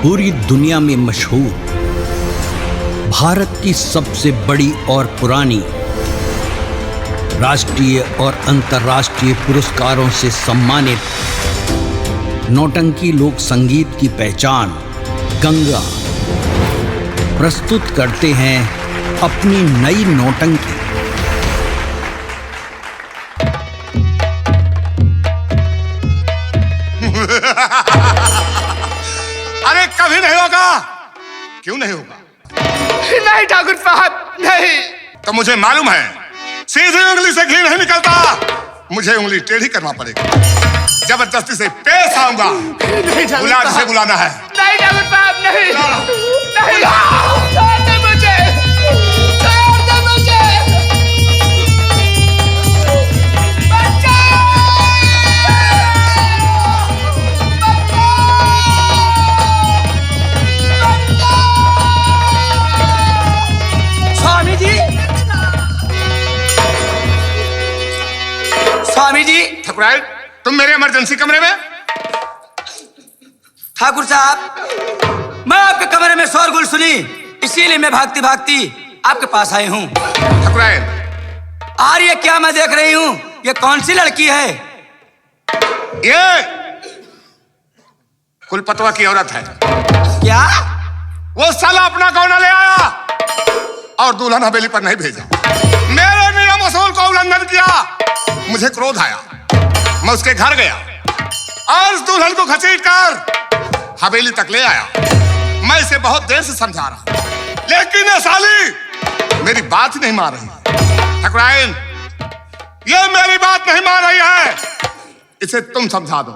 पूरी दुनिया में मशहूर, भारत की सबसे बड़ी और पुरानी, राष्ट्रीय और अंतर्राष्ट्रीय पुरस्कारों से सम्मानित नौटंकी लोक संगीत की पहचान गंगा प्रस्तुत करते हैं अपनी नई नौटंकी। अरे कभी नहीं होगा। क्यों नहीं होगा? नहीं ठाकुर साहब, नहीं। तो मुझे मालूम है सीधी उंगली से घी नहीं निकलता, मुझे उंगली टेढ़ी करना पड़ेगा। जबरदस्ती से पेश आऊंगा। गुलाब से बुलाना है। नहीं ठाकुर साहब, नहीं, नहीं। छोड़ दे मुझे, छोड़ दे मुझे। स्वामी जी, स्वामी जी। ठकुराइन, तुम मेरे इमरजेंसी कमरे में? ठाकुर साहब, मैं आपके कमरे में शोरगुल सुनी, इसीलिए मैं भागती भागती आपके पास आई हूँ। ठकुराइन, और ये क्या मैं देख रही हूँ? ये कौन सी लड़की है? ये कुलपतवा की औरत है। क्या? वो साला अपना गौना ले आया और दुल्हन हवेली पर नहीं भेजा। मेरे नियम उसूल को उल्लंघन किया। मुझे क्रोध आया, मैं उसके घर गया और उस दुल्हन को घसीट कर हवेली तक ले आया। मैं इसे बहुत देर से समझा रहा, लेकिन ये साली मेरी बात ही नहीं मान रही। ठकुराइन, ये मेरी बात नहीं मान रही है, इसे तुम समझा दो।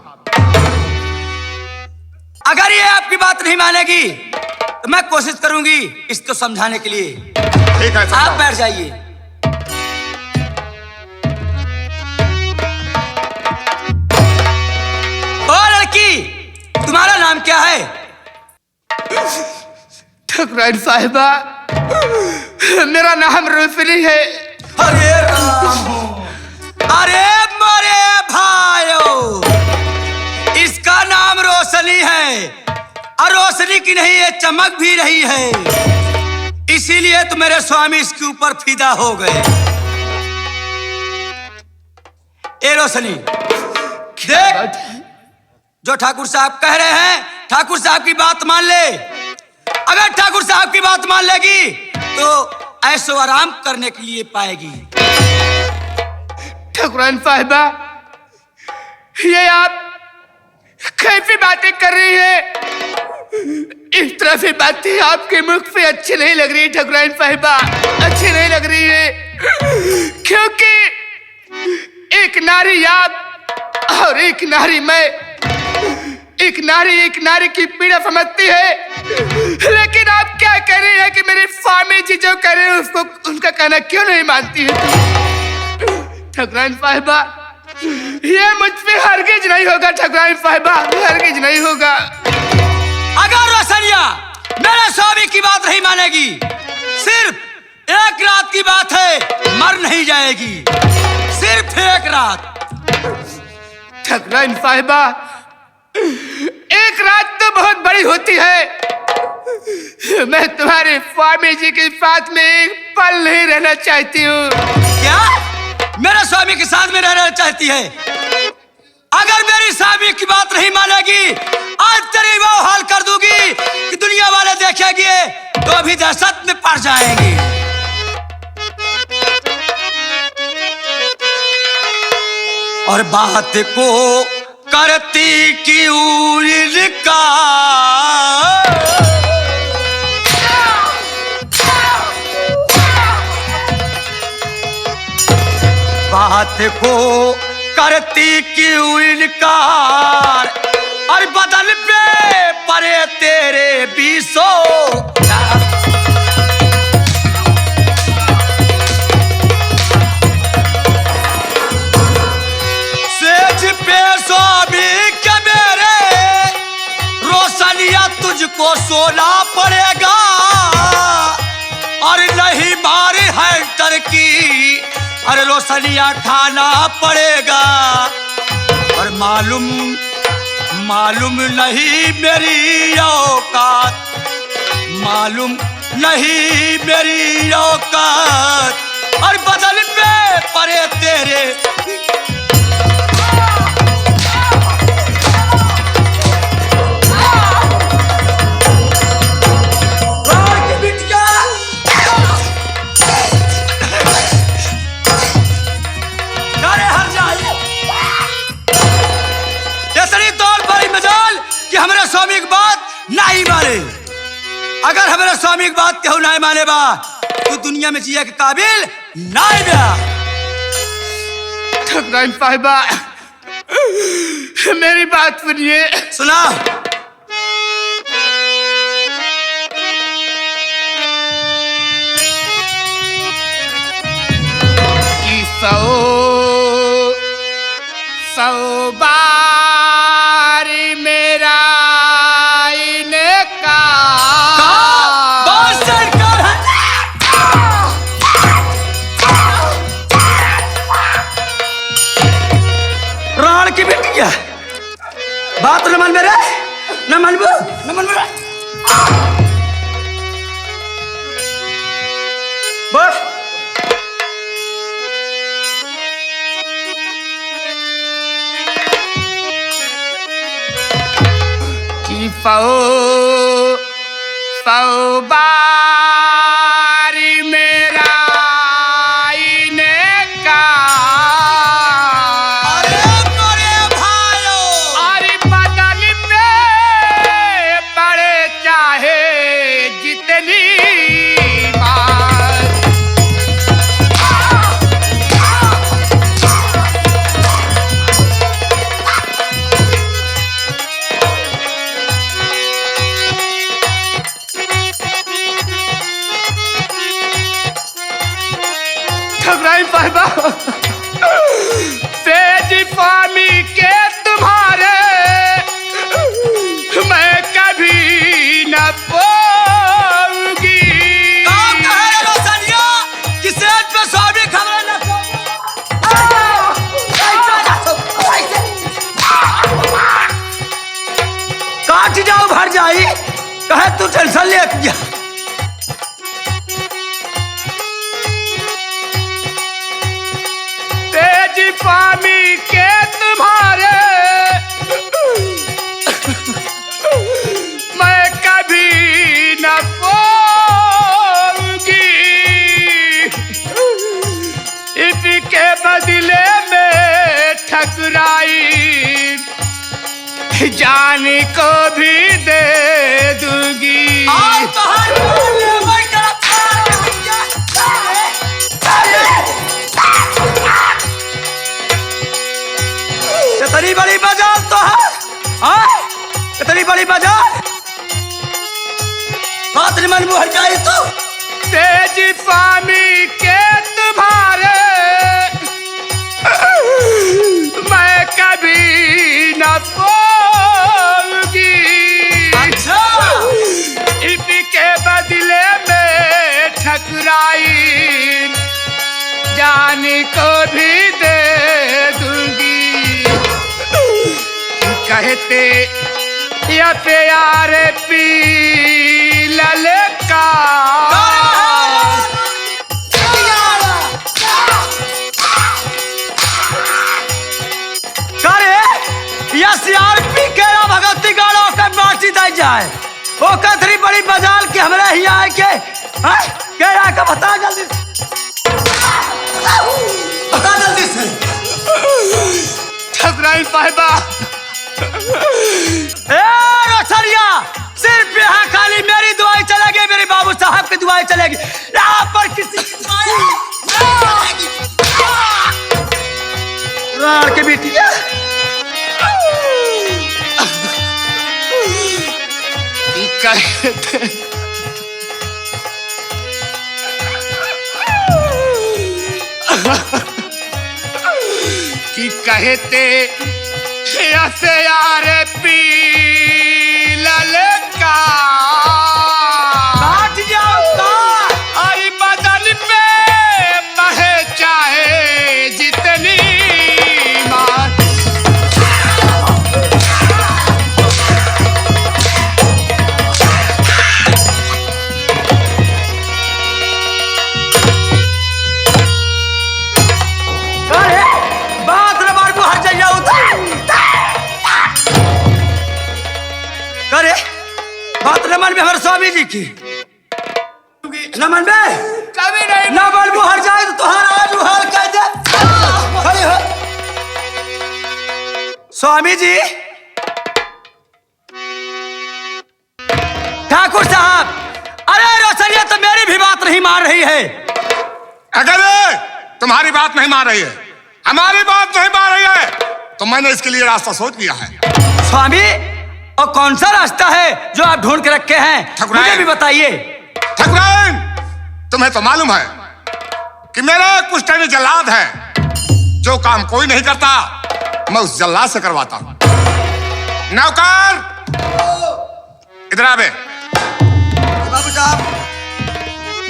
अगर ये आपकी बात नहीं मानेगी तो मैं कोशिश करूंगी इसको समझाने के लिए। ठीक है, आप बैठ जाइए। ओ लड़की, तुम्हारा नाम क्या है? ठकुराइन साहिबा, मेरा नाम रोशनी है। अरे राम, अरे मोरे भाइयों, इसका नाम रोशनी है और रोशनी की नहीं, ये चमक भी रही है, इसीलिए तो मेरे स्वामी इसके ऊपर फिदा हो गए। ए रोशनी, देख, जो ठाकुर साहब कह रहे हैं, ठाकुर साहब की बात मान ले। अगर ठाकुर साहब की बात मान लेगी तो ऐशो आराम करने के लिए पाएगी। ठकुराइन साहिबा, ये आप कैसी बातें कर रही है? इस तरह से बातें आपके मुख से अच्छी नहीं लग रही ठकुराइन साहिबा, अच्छी नहीं लग रही है। क्योंकि एक नारी आप और एक नारी मैं, एक नारी की पीड़ा समझती है, लेकिन आप क्या कह रही है कि मेरे स्वामी जी जो कह रहे हैं उसको, उनका कहना क्यों नहीं मानती है? ठकुराइन साहिबा, ये मुझसे हरगिज नहीं होगा ठकुराइन साहिबा, हरगिज नहीं होगा। अगर रोशनिया मेरे स्वामी की बात नहीं मानेगी, सिर्फ एक रात की बात है, मर नहीं जाएगी, सिर्फ एक रात। ठकुराइन साहिबा, एक रात तो बहुत बड़ी होती है। मैं तुम्हारे स्वामी जी के साथ में एक पल नहीं रहना चाहती हूँ। क्या? मेरे स्वामी के साथ में रहना चाहती है? अगर मेरी स्वामी की बात नहीं मानेगी, आज तेरी वो हाल कर दूंगी कि दुनिया वाले देखेंगे तो अभी दहशत में पड़ जाएंगे। और बात को करती क्यों इनकार, बात को करती क्यों इनकार, और बदन पे परे तेरे बीसों। सेज पे स्वामी के मेरे, रोशनिया तुझको सोना पड़ेगा, और नहीं मारी है तरकी, अरे रोशनिया खाना पड़ेगा। और मालूम नहीं मेरी औकात, औकात, मालूम नहीं मेरी औकात और बदल पे पड़े तेरे। हमारे स्वामी की बात नहीं माने, अगर हमारे स्वामी की बात केहू नहीं माने बा तो दुनिया में जिया के काबिल नहीं बा। ठकुराइन साहिबा मेरी बात सुनिए। सुना। कि सौ बार मेरा की बिटिया बात न मन मेरे, न मन मेरे बस। कि सौ बार मेरा तेज स्वामी के तुम्हारे मैं कभी न पाऊंगी। स्वामी खबर न काट जाओ भर जाई कहे तू टेंशन ले गया। स्वामी के तुम्हारे मैं कभी न पाऊंगी, इसके बदले में ठकुराई जान को भी दे दूंगी। इतनी बड़ी बाजार तो है, इतनी बड़ी बाजार बात नहीं मन मुहर जाए तो। तेज स्वामी के तुम्हारे मैं कभी न पाऊंगी। अच्छा। इसके बदले में ठकुराई जान को भी दे दूंगी। कहते या प्यार पी ललका भगवती गाड़ो का बाटी दे जाए वो कतरी बड़ी बाजार के हमरा ही आए के केरा का बता जल्दी से। ठकुराइन साहिबा रोसरिया सिर्फ यहाँ खाली मेरी दुआएं चलेगी, मेरे बाबू साहब की दुआएं चलेगी, यहाँ पर किसी की दुआएं के बेटिया कि कहते यार पी ललका काट जाऊंगा और बदन में बहे चाहे जितनी मार। बात नमन में हमारे स्वामी जी की नमन में कभी नहीं। ना बलबू हर जाए तो तुम्हारा आज हाल कह दे। खड़े हो स्वामी जी। ठाकुर साहब, अरे रोशनिया तो मेरी भी बात नहीं मान रही है। अगर तुम्हारी बात नहीं मान रही है, हमारी बात नहीं मान रही है, तो मैंने इसके लिए रास्ता सोच लिया है। स्वामी, और कौन सा रास्ता है जो आप ढूंढ के रखे हैं, ठकुराइन। मुझे भी बताइए। ठकुराइन, तुम्हें तो मालूम है कि मेरा एक पुश्तैनी जल्लाद है, जो काम कोई नहीं करता मैं उस जल्लाद से करवाता हूं। नौकर, इधर आ बे। बाबू साहब,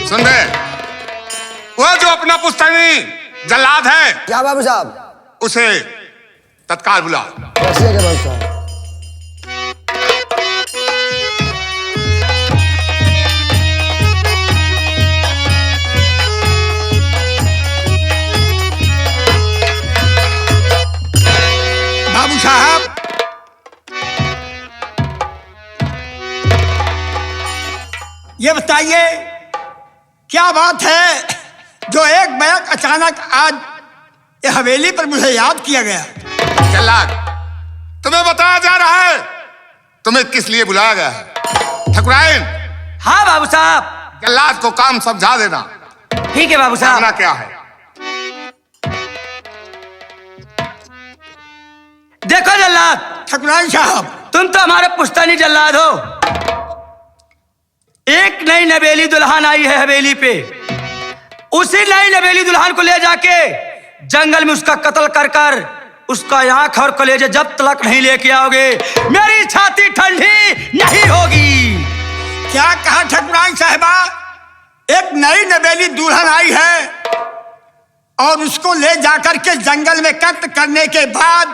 सुन बे, वो जो अपना पुश्तैनी जल्लाद है, क्या बाबू साहब? उसे तत्काल बुला। कैसे है बाबू साहब? बाबू साहब, ये बताइए क्या बात है जो एक बैग अचानक आज ये हवेली पर मुझे याद किया गया? जल्लाद, तुम्हें बताया जा रहा है तुम्हें किस लिए बुलाया गया है। ठकुराइन, हाँ बाबू साहब। जल्लाद को काम समझा देना। ठीक है बाबू करना साहब। क्या है? देखो जल्लाद, ठकुराइन साहब, तुम तो हमारे पुश्तैनी जल्लाद हो। एक नई नवेली दुल्हन आई है हवेली पे, उसी नई नवेली दुल्हन को ले जाके जंगल में उसका कत्ल कर कर उसका आंख और कलेजे जब तक नहीं लेके आओगे मेरी छाती ठंडी नहीं होगी। क्या कहा ठकुराइन साहिबा? एक नई नवेली दुल्हन आई है और उसको ले जाकर के जंगल में कत्ल करने के बाद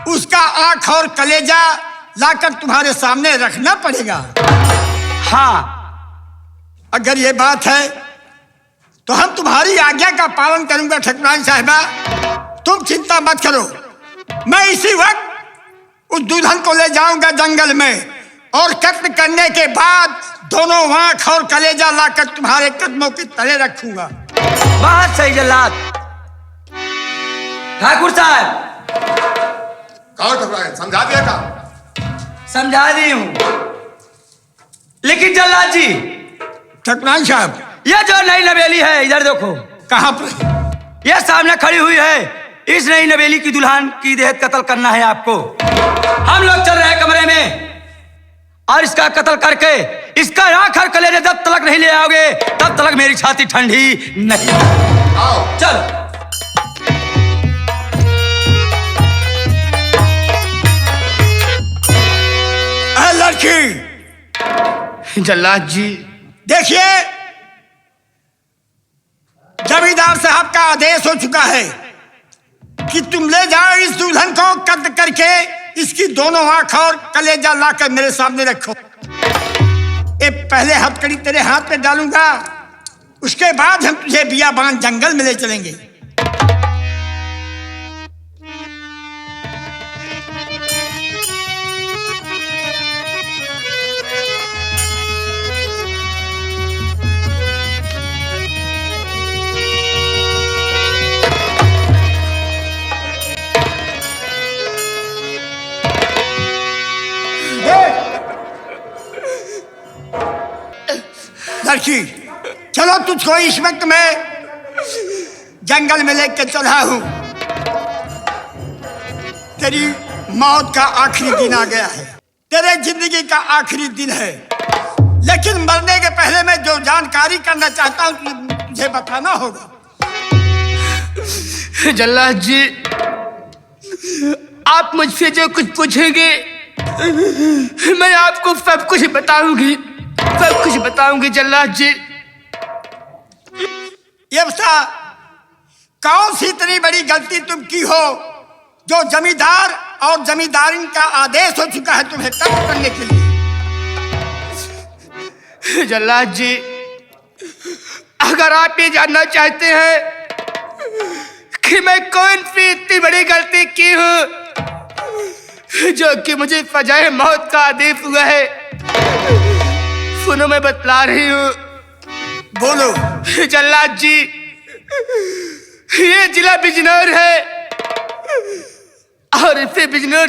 उसका आंख और कलेजा लाकर तुम्हारे सामने रखना पड़ेगा। हाँ, अगर ये बात है तो हम तुम्हारी आज्ञा का पालन करूंगा ठकुराइन साहिबा, तुम चिंता मत करो। मैं इसी वक्त उस दुल्हन को ले जाऊंगा जंगल में और कत्ल करने के बाद दोनों आंख और कलेजा लाकर तुम्हारे कदमों के तले रखूंगा। बहुत सही जल्लाद। ठाकुर साहब, कहो ठकुराइन, समझा दिया का? समझा दी हूं, लेकिन जल्लाद जी, ठकुराइन साहब, ये जो नई नवेली है इधर देखो, कहाँ पर? ये सामने खड़ी हुई है। इस नई नवेली की दुल्हन की देह कत्ल करना है आपको। हम लोग चल रहे हैं कमरे में और इसका कत्ल करके इसका आंख और कलेजे जब तक नहीं ले आओगे तब तक मेरी छाती ठंडी नहीं। आओ। चलो। लड़की, जल्लाद जी, देखिए जमींदार साहब का आदेश हो चुका है कि तुम ले जाओ इस दुल्हन को, कत्ल करके इसकी दोनों आंख और कलेजा लाकर मेरे सामने रखो। ये पहले हथकड़ी तेरे हाथ में डालूंगा, उसके बाद हम तुझे बियाबान जंगल में ले चलेंगे। लड़की, चलो तुझको इस वक्त मैं जंगल में लेकर चला हूं। तेरी मौत का आखिरी दिन आ गया है, तेरे जिंदगी का आखिरी दिन है, लेकिन मरने के पहले मैं जो जानकारी करना चाहता हूं तुझे बताना होगा। जल्लाद जी, आप मुझसे जो कुछ पूछेंगे मैं आपको सब कुछ बताऊंगी, सब कुछ बताऊंगी जल्लाद जी। ये बता, कौन सी इतनी बड़ी गलती तुम की हो जो जमींदार और जमींदारी का आदेश हो चुका है तुम्हें कत्ल करने के लिए? जल्लाद जी, अगर आप ये जानना चाहते हैं कि मैं कौन सी इतनी बड़ी गलती की हूं जो कि मुझे सजाए मौत का आदेश हुआ है, सुनो मैं बतला रही हूँ। बोलो। जल्लाद जी, ये जिला बिजनौर है और इसे बिजनौर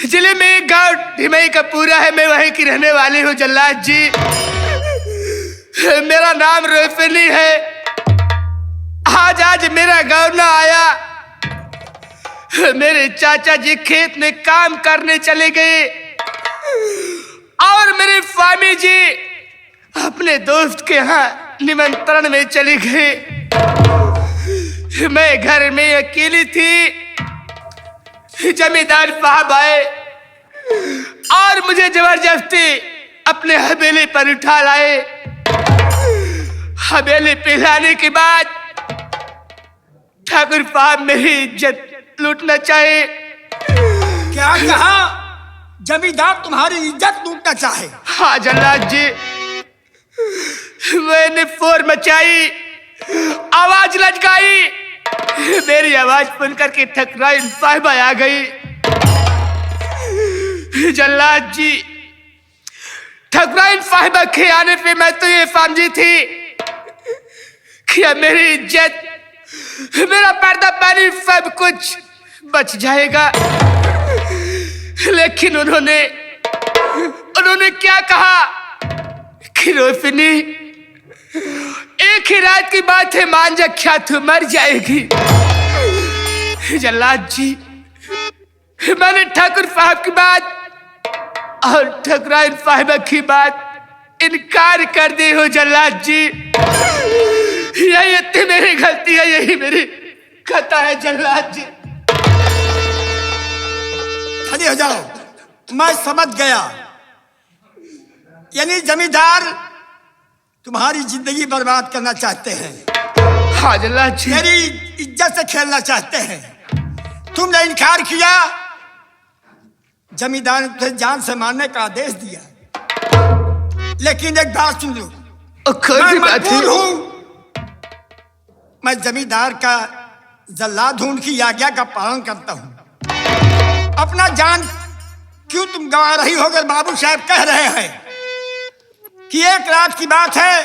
जिले में एक गांव ढिमई का पूरा है। मैं वहीं की रहने वाली हूँ जल्लाद जी। मेरा नाम रोशनी है। आज मेरा गाँव ना आया। मेरे चाचा जी खेत में काम करने चले गए और मेरे स्वामी जी अपने दोस्त के यहाँ निमंत्रण में चले गए। मैं घर में अकेली थी। जमींदार साहब आए और मुझे जबरदस्ती अपने हवेली पर उठा लाए। हवेली पे लाने के बाद ठाकुर साहब मेरी इज्जत लूटना चाहे। क्या कहा? जमींदार तुम्हारी इज्जत लूटना चाहे? हाँ जल्लाद जी। मैंने शोर मचाई, आवाज लचकाई। मेरी आवाज सुनकर के ठकुराइन साहिबा आ गई। जल्लाद जी, ठकुराइन साहिबा के आने पे मैं तो ये समझी थी कि अब मेरी इज्जत, मेरा पर्दा पानी सब कुछ बच जाएगा। लेकिन उन्होंने क्या कहा कि रोशनी, एक ही रात की बात है, मान जा क्या तू मर जाएगी। जल्लाद जी, मैंने ठाकुर साहब की बात और ठकुराइन साहिबा की बात इनकार कर दी हो जल्लाद जी। यही मेरी गलती है, यही मेरी खता है जल्लाद जी। खड़े हो जाओ। मैं समझ गया, यानी जमींदार तुम्हारी जिंदगी बर्बाद करना चाहते हैं। हाँ जल्लाद जी। मेरी इज्जत से खेलना चाहते हैं। तुमने इनकार किया, जमींदार ने तुझे जान से मारने का आदेश दिया। लेकिन एक बात सुन लो, मैं मजबूर हूं। मैं जमींदार का जल्लाद हूं, उनकी आज्ञा का पालन करता हूं। अपना जान क्यों तुम गंवा रही हो? अगर बाबू साहब कह रहे हैं कि एक रात की बात है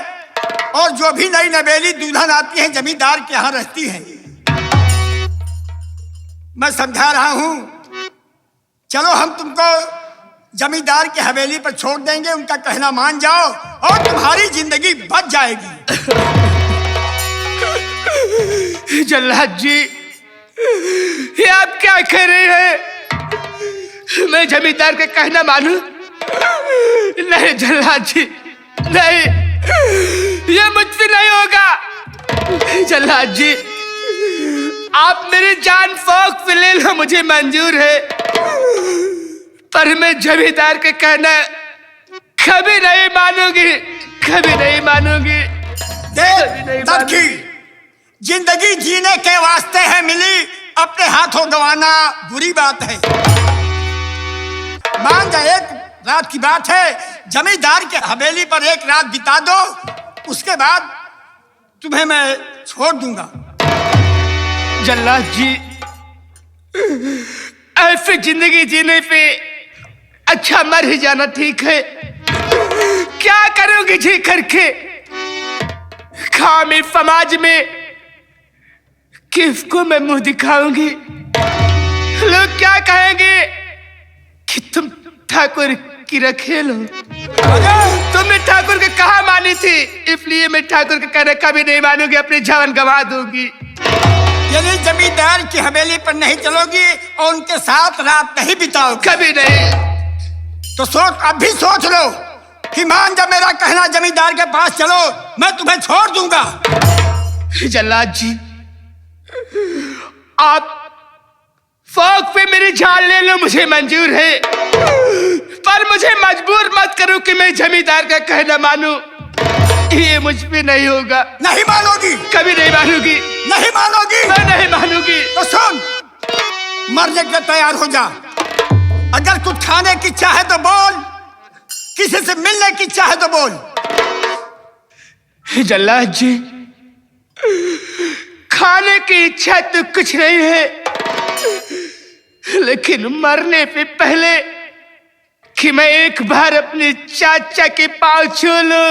और जो भी नई नवेली दुल्हन आती है जमींदार के यहाँ रहती है। मैं समझा रहा हूं, चलो हम तुमको जमींदार की हवेली पर छोड़ देंगे, उनका कहना मान जाओ और तुम्हारी जिंदगी बच जाएगी। जल्लाद जी, ये आप क्या कह रहे हैं? मैं जमींदार का कहना मानूं? नहीं जल्लाद जी, नहीं, ये मुझसे नहीं होगा। जल्लाद जी, आप मेरी जान फौक से ले लो, मुझे मंजूर है, पर मैं जमींदार के कहना कभी नहीं मानूंगी, कभी नहीं मानूंगी। तब जिंदगी जीने के वास्ते है मिली, अपने हाथों गंवाना बुरी बात है। मान जा, एक रात की बात है, जमींदार के हवेली पर एक रात बिता दो, उसके बाद तुम्हें मैं छोड़ दूंगा। जल्लाद जी, ऐसे जिंदगी जीने पे अच्छा मर ही जाना ठीक है। क्या करोगे जी करके? खामी समाज में किसको मैं मुंह दिखाऊंगी? लोग क्या कहेंगे कि तुम ठाकुर की रखेल हो। तुमने ठाकुर के कहा मानी थी, इसलिए मैं ठाकुर के कहना कभी नहीं मानूंगी, अपनी जान गंवा दूंगी। यानी जमींदार की हवेली पर नहीं चलोगी और उनके साथ रात नहीं बिताओगी? कभी नहीं। तो सोच, अब भी सोच लो कि मान जब मेरा कहना, जमींदार के पास चलो, मैं तुम्हें छोड़ दूंगा। जल्लाद जी, आप फौक पे मेरी जान ले लो, मुझे मंजूर है, पर मुझे मजबूर मत करो कि मैं जमींदार का कहना मानूं। ये मुझ पे नहीं होगा। नहीं मानोगी? कभी नहीं मानूंगी। नहीं मानोगी? मैं नहीं मानूंगी। तो सुन, मरने के तैयार हो जा। अगर कुछ खाने की चाहे तो बोल, किसी से मिलने की चाहे तो बोल। जल्लाद जी, खाने की इच्छा तो कुछ नहीं है, लेकिन मरने पे पहले कि मैं एक बार अपने चाचा के पांव छू लूं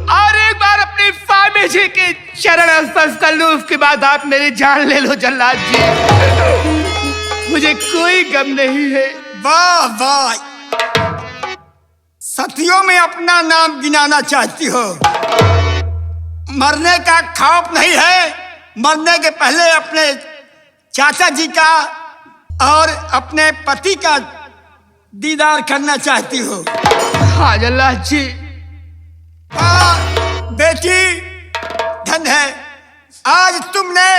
और एक बार अपने फामे जी के चरण स्पर्श कर लूं। उसके बाद आप मेरी जान ले लो जल्लाद जी, मुझे कोई गम नहीं है। वाह वाह, सतियों में अपना नाम गिनाना चाहती हो। मरने का खौफ नहीं है, मरने के पहले अपने चाचा जी का और अपने पति का दीदार करना चाहती हो। हाँ जल्लाद जी। बेटी धन है, आज तुमने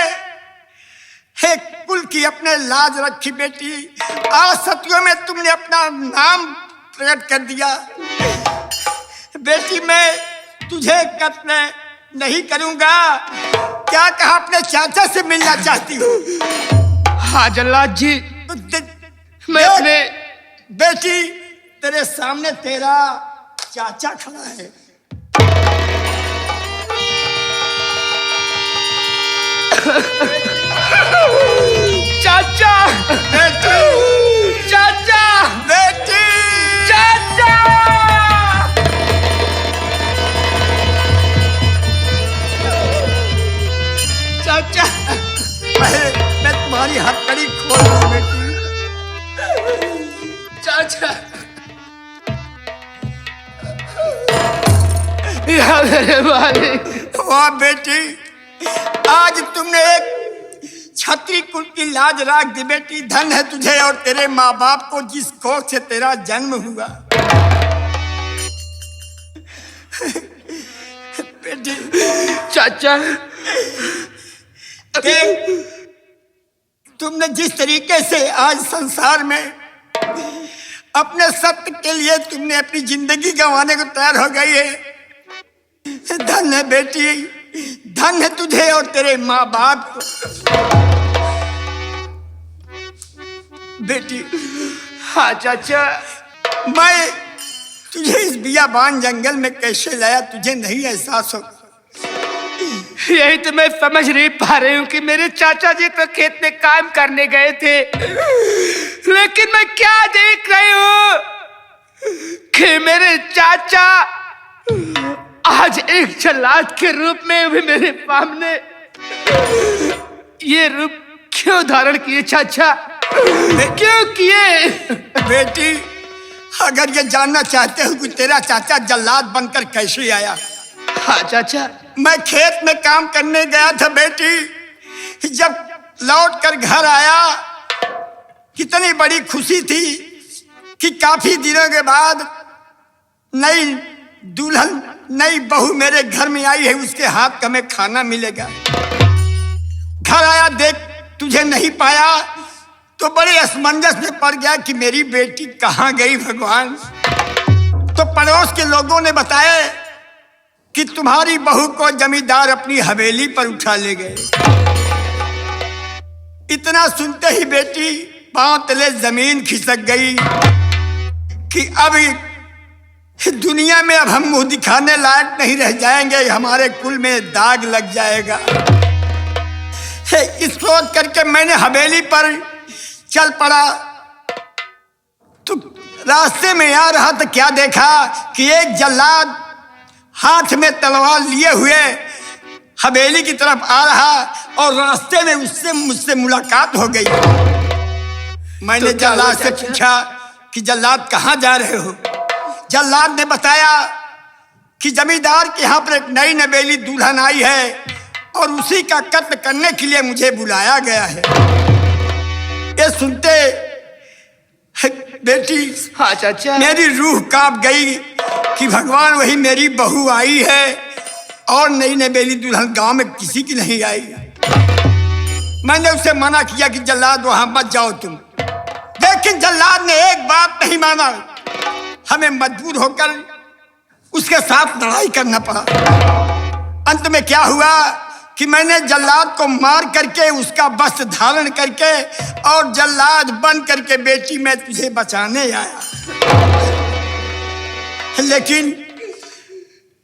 एक कुल की अपने लाज रखी बेटी। आज सतियों में तुमने अपना नाम प्रकट कर दिया। बेटी मैं तुझे कत्ल नहीं करूंगा। क्या कहा, अपने चाचा से मिलना चाहती हो? हाँ जल्लाद जी, मैं अपने बेटी तेरे सामने तेरा चाचा खड़ा है। चाचा, बेटी, चाचा, बेटी, चाचा। चाचा, मैं तुम्हारी हथकड़ी खोल दूं बेटी। चाचा, या मेरे मालिक। वाह बेटी, आज तुमने एक छत्री कुल की लाज राख दी बेटी। धन है तुझे और तेरे माँ बाप को जिस कोख से तेरा जन्म हुआ। बेटी चाचा, देख, तुमने जिस तरीके से आज संसार में अपने सत्य के लिए तुमने अपनी जिंदगी गंवाने को तैयार हो गई है। धन है बेटी, धन है तुझे और तेरे माँ बाप को। बेटी, हाँ चाचा, मैं तुझे इस बियाबान जंगल में कैसे लाया तुझे नहीं एहसास हो? यही तो मैं समझ नहीं पा रही हूँ कि मेरे चाचा जी तो खेत में काम करने गए थे, लेकिन मैं क्या देख रही हूँ कि मेरे चाचा आज एक जल्लाद के रूप में भी मेरे सामने। ये रूप क्यों धारण किए चाचा, क्यों किए? बेटी, अगर ये जानना चाहते हो कि तेरा चाचा जल्लाद बनकर कैसे आया, हाँ चाचा, मैं खेत में काम करने गया था बेटी। जब लौट कर घर आया, कितनी बड़ी खुशी थी कि काफी दिनों के बाद नई दुल्हन, नई बहू मेरे घर में आई है, उसके हाथ का हमें खाना मिलेगा। घर आया, देख तुझे नहीं पाया तो बड़े असमंजस में पड़ गया कि मेरी बेटी कहाँ गई भगवान। तो पड़ोस के लोगों ने बताया कि तुम्हारी बहू को जमींदार अपनी हवेली पर उठा ले गए। इतना सुनते ही बेटी पांव तले जमीन खिसक गई कि अब दुनिया में अब हम मुंह दिखाने लायक नहीं रह जाएंगे, हमारे कुल में दाग लग जाएगा। इस सोच करके मैंने हवेली पर चल पड़ा। तो रास्ते में आ रहा तो क्या देखा कि एक जल्लाद हाथ में तलवार लिए हुए हवेली की तरफ आ रहा और रास्ते में उससे मुझसे मुलाकात हो गई। मैंने तो जल्लाद से पूछा कि जल्लाद कहाँ जा रहे हो? जल्लाद ने बताया कि जमींदार के यहाँ पर एक नई नवेली दुल्हन आई है और उसी का कत्ल करने के लिए मुझे बुलाया गया है। ये सुनते बेटी, हाँ चाचा, मेरी रूह कांप गई कि भगवान वही मेरी बहू आई है और नई नवेली दुल्हन गांव में किसी की नहीं आई। मैंने उसे मना किया कि जल्लाद वहां मत जाओ तुम, लेकिन जल्लाद ने एक बात नहीं माना। हमें मजबूर होकर उसके साथ लड़ाई करना पड़ा। अंत में क्या हुआ कि मैंने जल्लाद को मार करके उसका वस्त्र धारण करके और जल्लाद बन करके बेटी मैं तुझे बचाने आया। लेकिन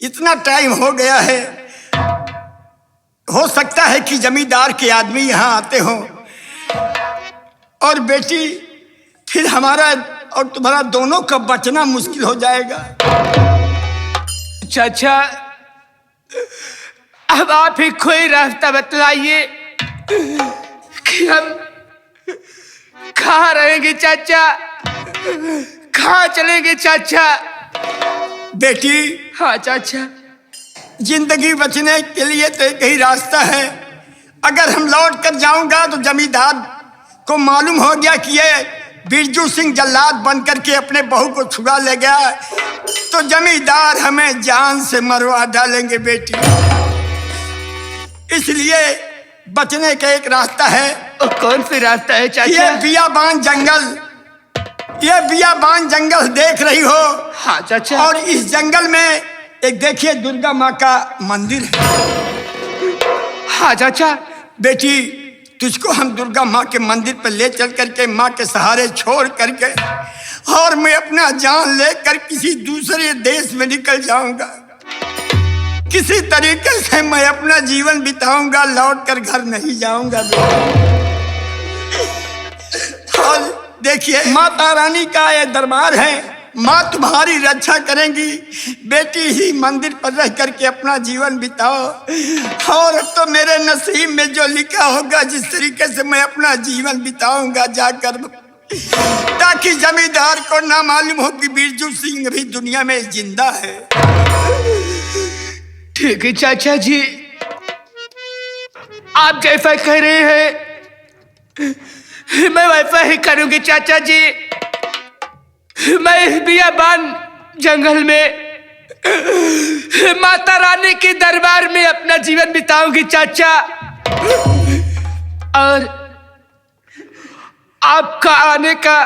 इतना टाइम हो गया है, हो सकता है कि जमींदार के आदमी यहाँ आते हो और बेटी फिर हमारा और तुम्हारा दोनों का बचना मुश्किल हो जाएगा। चाचा अब आप ही कोई रास्ता बतलाइए कि हम कहाँ रहेंगे चाचा, कहाँ चलेंगे चाचा। बेटी, हाँ चाचा। जिंदगी बचने के लिए तो एक ही रास्ता है। अगर हम लौट कर जाऊंगा तो जमींदार को मालूम हो गया कि ये बिरजू सिंह जल्लाद बनकर के अपने बहू को छुड़ा ले गया, तो जमींदार हमें जान से मरवा डालेंगे बेटी। इसलिए बचने का एक रास्ता है। और कौन सी रास्ता है चाचा? ये बियाबान जंगल, ये बियाबान जंगल देख रही हो? हाँ चाचा। और इस जंगल में एक देखिए दुर्गा माँ का मंदिर है। हाँ चाचा। बेटी, तुझको हम दुर्गा माँ के मंदिर पर ले चल करके माँ के सहारे छोड़ करके और मैं अपना जान लेकर किसी दूसरे देश में निकल जाऊंगा। किसी तरीके से मैं अपना जीवन बिताऊंगा, लौट कर घर नहीं जाऊंगा। और देखिए माता रानी का ये दरबार है, माँ तुम्हारी रक्षा करेंगी। बेटी ही मंदिर पर रह करके अपना जीवन बिताओ। और अब तो मेरे नसीब में जो लिखा होगा, जिस तरीके से मैं अपना जीवन बिताऊंगा जाकर, ताकि जमींदार को ना मालूम हो कि बिरजू सिंह भी दुनिया में जिंदा है। ठीक है चाचा जी, आप जैसा कह रहे हैं मैं वैसा ही करूंगी चाचा जी। मैं इस बियाबान जंगल में माता रानी के दरबार में अपना जीवन बिताऊंगी चाचा, और आपका आने का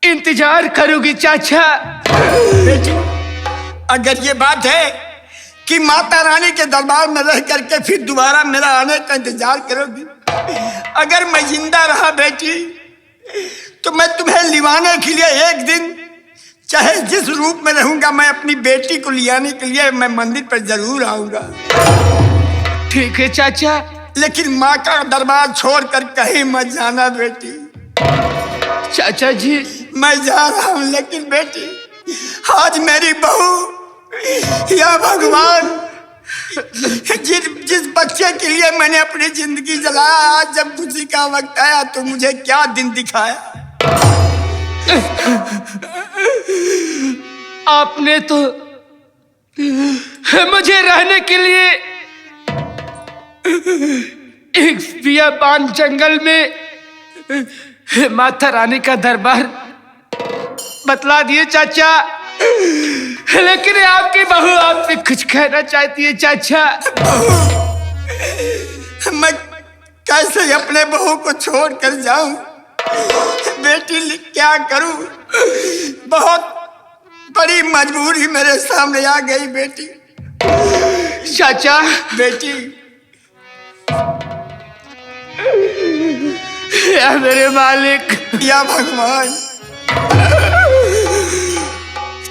इंतजार करूंगी चाचा। बेटी, अगर ये बात है कि माता रानी के दरबार में रह करके फिर दोबारा मेरा आने का इंतजार करोगी, अगर मैं जिंदा रहा बेटी, तो मैं तुम्हें लिवाने के लिए एक दिन, चाहे जिस रूप में रहूंगा, मैं अपनी बेटी को लियाने के लिए मैं मंदिर पर जरूर आऊंगा। ठीक है चाचा। लेकिन माँ का दरबार छोड़ कर कहीं मत जाना बेटी। चाचा जी मैं जा रहा हूँ, लेकिन बेटी आज मेरी बहू, या भगवान, जिस बच्चे के लिए मैंने अपनी जिंदगी जलाया, आज जब खुशी का वक्त आया तो मुझे क्या दिन दिखाया। आपने तो मुझे रहने के लिए एक बियाबान जंगल में माता रानी का दरबार बतला दिए चाचा, लेकिन आपकी बहू आपसे कुछ कहना चाहती है चाचा। मैं कैसे अपने बहू को छोड़ कर जाऊं बेटी, क्या करूं? बहुत बड़ी मजबूरी मेरे सामने आ गई बेटी। चाचा बेटी, या मेरे मालिक, या भगवान।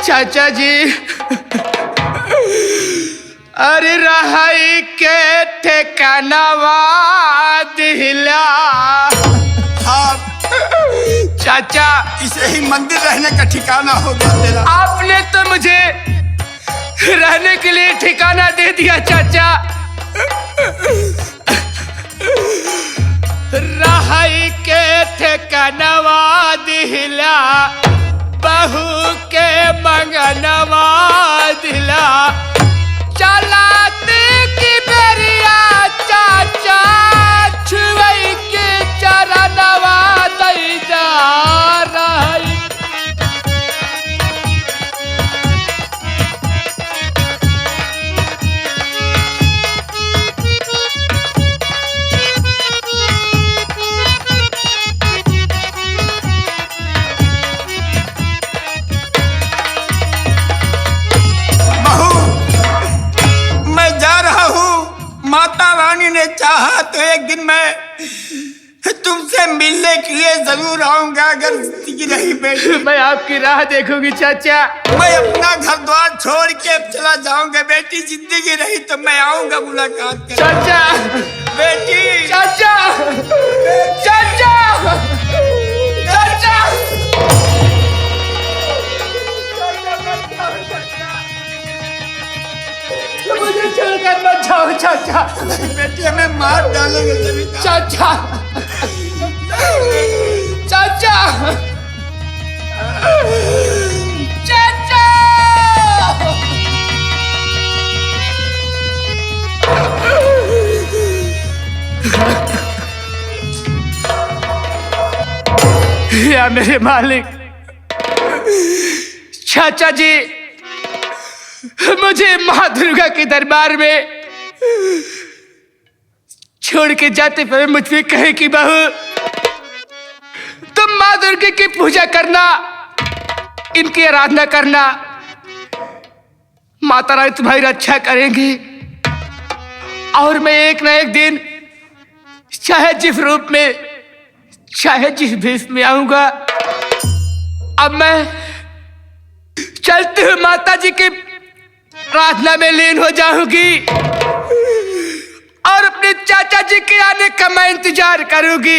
चाचा जी, अरे रहाई के ठिकानावा दिला। हाँ चाचा, इसे ही मंदिर रहने का ठिकाना हो गया तेरा। आपने तो मुझे रहने के लिए ठिकाना दे दिया चाचा। रहाई के ठिकानावा दिला, बहू के मंगनवा दिला, चलाते की बेरिया चाचा, छुई के चरणवा दई जा रही। माता रानी ने चाहा तो एक दिन मैं तुमसे मिलने के लिए जरूर आऊंगा, अगर जिंदगी रही बेटी। मैं आपकी राह देखूंगी चाचा। मैं अपना घर द्वार छोड़ के चला जाऊंगा बेटी, जिंदगी रही तो मैं आऊंगा मुलाकात करने। चाचा, बेटी, चाचा, चाचा, चाचा। चाचा, बेटी हमें मार डालेंगे सविता। चाचा, चाचा, चाचा। या मेरे मालिक, चाचा जी, मुझे माँ दुर्गा के दरबार में छोड़ के जाते हुए मुझसे कहे कि बहू, तुम माँ दुर्गा की पूजा करना, इनकी आराधना करना, माता रानी तुम्हारी रक्षा करेंगी और मैं एक ना एक दिन चाहे जिस रूप में, चाहे जिस भेष में आऊंगा। अब मैं चलते हुए माता जी की प्रार्थना में लीन हो जाऊंगी और अपने चाचा जी के आने का मैं इंतजार करूंगी।